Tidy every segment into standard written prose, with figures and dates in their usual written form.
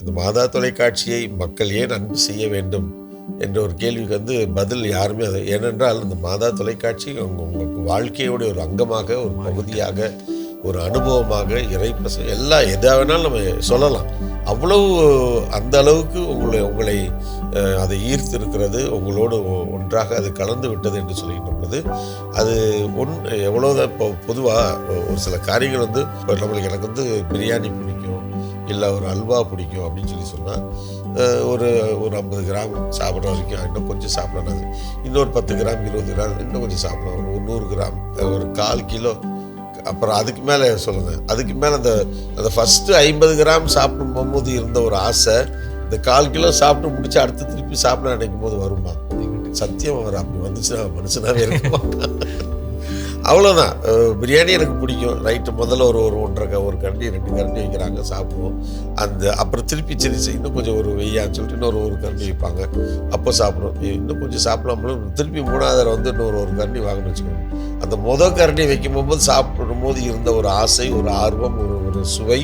இந்த மாதா தொலைக்காட்சியை மக்கள் ஏன் அன்பு செய்ய வேண்டும் என்ற ஒரு கேள்விக்கு பதில் யாருமே அது ஏனென்றால் இந்த மாதா தொலைக்காட்சி உங்களுக்கு வாழ்க்கையோட ஒரு அங்கமாக, ஒரு பகுதியாக, ஒரு அனுபவமாக, இறைப்பிரசம் எல்லாம் எதா வேணாலும் நம்ம சொல்லலாம். அவ்வளவு அந்த அளவுக்கு உங்களை அதை ஈர்த்திருக்கிறது, உங்களோடு ஒன்றாக அது கலந்து விட்டது என்று சொல்லிக்கிட்ட பொழுது, அது எவ்வளோதான். இப்போ பொதுவாக ஒரு சில காரியங்கள் இப்போ நம்மளுக்கு எனக்கு பிரியாணி பிடிக்கும், இல்லை ஒரு அல்வா பிடிக்கும் அப்படின்னு சொன்னால் ஒரு 50 கிராம் சாப்பிட்ற வரைக்கும் இன்னும் கொஞ்சம் சாப்பிடணும். இன்னொரு 10 கிராம் 20 கிராம் இன்னும் கொஞ்சம் சாப்பிடணும். ஒரு 100 கிராம், ஒரு 1/4 கிலோ, அப்புறம் அதுக்கு மேலே சொல்லுங்கள். அதுக்கு மேலே அந்த ஃபஸ்ட்டு 50 கிராம் சாப்பிடும் போகும்போது இருந்த ஒரு ஆசை, இந்த 1/4 கிலோ சாப்பிட்டு முடிச்சு அடுத்து திருப்பி சாப்பிட நினைக்கும் போது வருமா? சத்தியம் வரும். அப்படி வந்துச்சுன்னா மனுஷனாகவே இருக்குமா? அவ்வளோதான். பிரியாணி எனக்கு பிடிக்கும். ரைட்டு, முதல்ல ஒரு 1 கரண்டி 2 கரண்டி வைக்கிறாங்க, சாப்பிடுவோம். அப்புறம் திருப்பி சரி இன்னும் கொஞ்சம் ஒரு வெய்யான்னு சொல்லிட்டு இன்னொரு கரண்டி வைப்பாங்க, அப்போ சாப்பிடுவோம். இன்னும் கொஞ்சம் சாப்பிடாமலும் திருப்பி 3வது தடவை இன்னொரு கரண்டி வாங்கணும்னு வச்சுக்கோங்க. அந்த முதல் கரண்டி வைக்கும் போது சாப்பிடும்போது இருந்த ஒரு ஆசை, ஒரு ஆர்வம், ஒரு சுவை,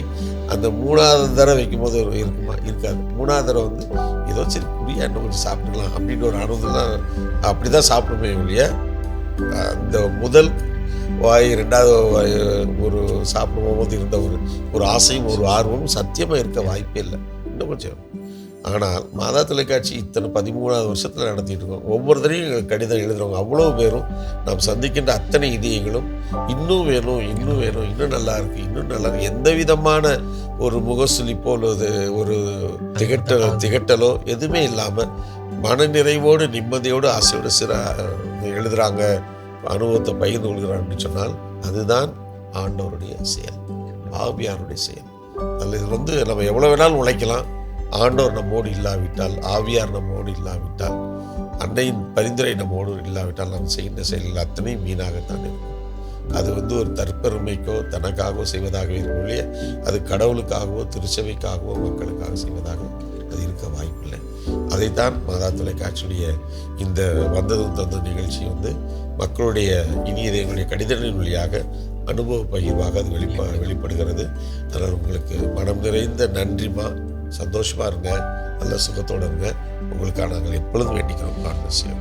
அந்த 3வது தடவை வைக்கும் போது இருக்குமா? இருக்காது. 3வது தடவை ஏதோ சரி புரியா இன்னும் கொஞ்சம் சாப்பிட்டுக்கலாம் அப்படின்னு ஒரு அனுபவம் அப்படி தான் சாப்பிடுமே ஒழிய, அந்த முதல் வாய் 2வது வாய் ஒரு சாப்பிடும் போது இருந்த ஒரு ஆசையும் ஒரு ஆர்வமும் சத்தியமாக இருக்க வாய்ப்பே இல்லை. இன்னும் கொஞ்சம். ஆனால் மாதா தொலைக்காட்சி இத்தனை 13வது வருஷத்தில் நடத்திட்டு இருக்கோம். ஒவ்வொருத்தரையும் கடிதம் எழுதுகிறவங்க அவ்வளோ பேரும் நாம் சந்திக்கின்ற அத்தனை இதயங்களும் இன்னும் வேணும், இன்னும் வேணும், இன்னும் நல்லா இருக்குது, இன்னும் நல்லா இருக்குது. எந்த விதமான ஒரு முகசுலிப்போ அல்லது ஒரு திகட்டலோ எதுவுமே இல்லாமல் மனநிறைவோடு, நிம்மதியோடு, ஆசையோடு எழுதுகிறாங்க, அனுபவத்தை பகிர்ந்து கொள்கிறான்னு சொன்னால் அதுதான் ஆண்டவருடைய செயல், ஆவியாருடைய செயல். அதில் இது நம்ம எவ்வளோ வேணாலும் உழைக்கலாம். ஆண்டவர் நம்மோடு இல்லாவிட்டால், ஆவியார் நம்மோடு இல்லாவிட்டால், அன்னையின் பரிந்துரை நம்மோடு இல்லாவிட்டால் நாம் செய்கின்ற செயல்கள் அத்தனையும் வீணாகத்தான் இருக்கும். அது ஒரு தற்பெருமைக்கோ தனக்காகவோ செய்வதாக இருக்கொள்ளிய அது கடவுளுக்காகவோ திருச்சபைக்காகவோ மக்களுக்காக செய்வதாக அது இருக்க வாய்ப்பில்லை. அதைத்தான் மாதா தொலைக்காட்சியுடைய இந்த வந்ததும் தந்த நிகழ்ச்சி மக்களுடைய இனியதைகளுடைய கடிதங்களின் வழியாக அனுபவ பகிர்வாக அது வெளிப்படுகிறது. அதனால் உங்களுக்கு மனம் நிறைந்த நன்றிமா, சந்தோஷமாக இருங்க, நல்ல சுகத்தோடு இருங்க. உங்களுக்காக நாங்கள் எப்பொழுதும் வேண்டிக்கிறோம். God bless you.